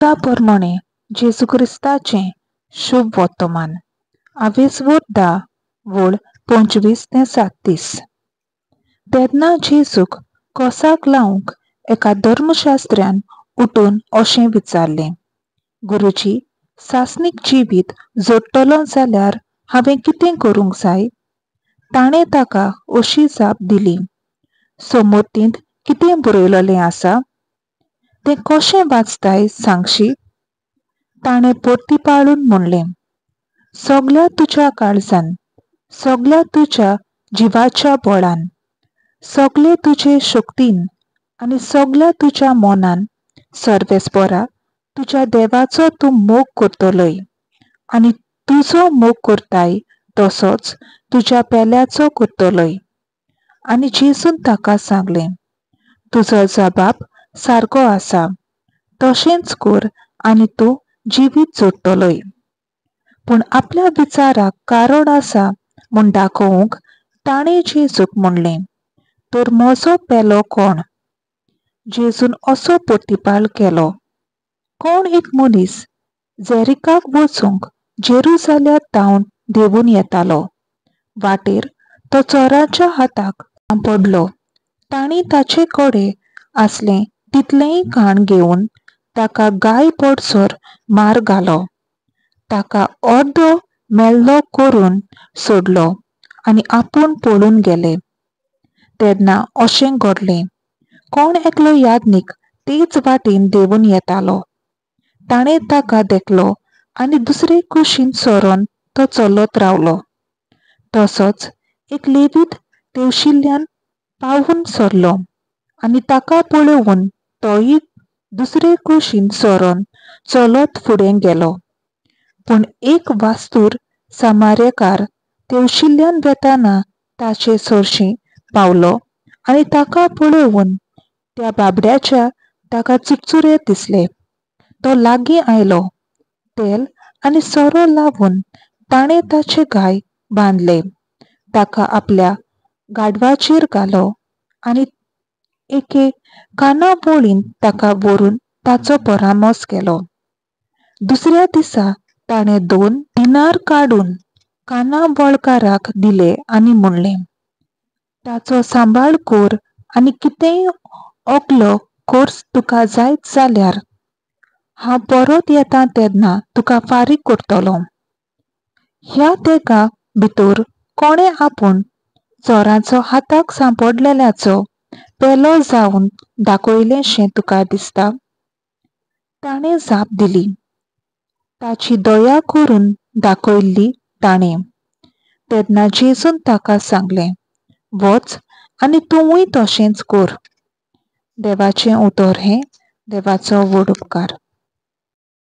त्या प्रमाणे जेजू क्रिस्ताचें शुभ वर्तमान 20 वोळ 25 ते 37. तेन्ना जेजूक कोसाक लावंक एका धर्मशास्त्र्यान उठून अशें विचारलें, गुरुजी, सासणीक जिवीत जोडटलो जाल्यार हांवें कितें करूंक जाय? ताणें ताका अशी जाप दिली, समोतींत कितें बरयलोलें आसा तें कशें वाचताय सांगशी? ताणें परतीपाळून म्हणलें, सगल्या तुज्या काळजान, सगल्या तुज्या जिवाच्या बळान, सगले तुजे शक्तीन आनी सगल्या तुज्या मोनान सर्वेस्परा तुज्या देवाचो तूं मोग करतलोय आनी तुजो मोग करताय तसोच तुज्या पेल्याचो करतलोय. आनी जेजून ताका सांगलें, तुजो जबाब सारको आसा, तशेंच कर आनी तूं जिवीत जोडटलोय. पूण आपल्या विचाराक कारण आसा म्हूण दाखोवंक ताणें जेजूक म्हणलें, तर म्हजो पेलो कोण? जेजून असो प्रतिपाल केलो, कोण एक मनीस जेरिकाक वचूंक जेरुसालेम धांवन देंवून येतालो. वाटेर तो चोरांच्या हाताक सांपडलो. तांणी ताचे कडेन आसलें तितलेंय खाण घेवन ताका गायपडसर मार घालो, ताका अर्दो मेल्लो करून सोडलो आनी आपूण पळून गेले. तेन्ना अशें घडलें, कोण एकलो यादनीक तेच वाटेन देंवून येतालो. ताणें ताका देखलो आनी दुसरे कुशीन सरोन तो चलत रावलो. तसोच एक लेवीत तेवशिल्ल्यान पावून सरलो आनी ताका पळोवन तोय दुसरे कुशीन सरोन चलत फुडें गेलो. पूण एक वास्तूर सामार्यकार तेवशिल्ल्यान वेताना ताचे सरशीं पावलो आनी ताका पळोवन त्या बाबड्याच्या ताका चुचुरे दिसले. तो लागीं आयलो, तेल आनी सोरो लावन ताणें ताचे गाय बांदले, ताका आपल्या गाडवाचेर घालो आनी एके कानाबोळीन ताका व्हरून ताचो परामोस केलो. दुसऱ्या दिसा ताणें 2 दिनार काडून कानाबोळकाराक दिले आनी म्हणलें, ताचो सांबाळ कर आनी कितेंय ओगलो खर्च तुका जायत जाल्यार हांव परत येता तेन्ना तुका फारीक करतलो. ह्या तेगा भितर कोणें आपूण चोरांचो हाताक सांपडलेल्याचो पेलो जावन दाखयलेंशें तुका दिसता? ताणें जाप दिली, ताची दया करून दाखयल्ली ताणें. तेन्ना जेजून ताका सांगलें, वच आनी तूंय तशेंच कर. देवाचें उतर हें, देवाचो व्हड उपकार.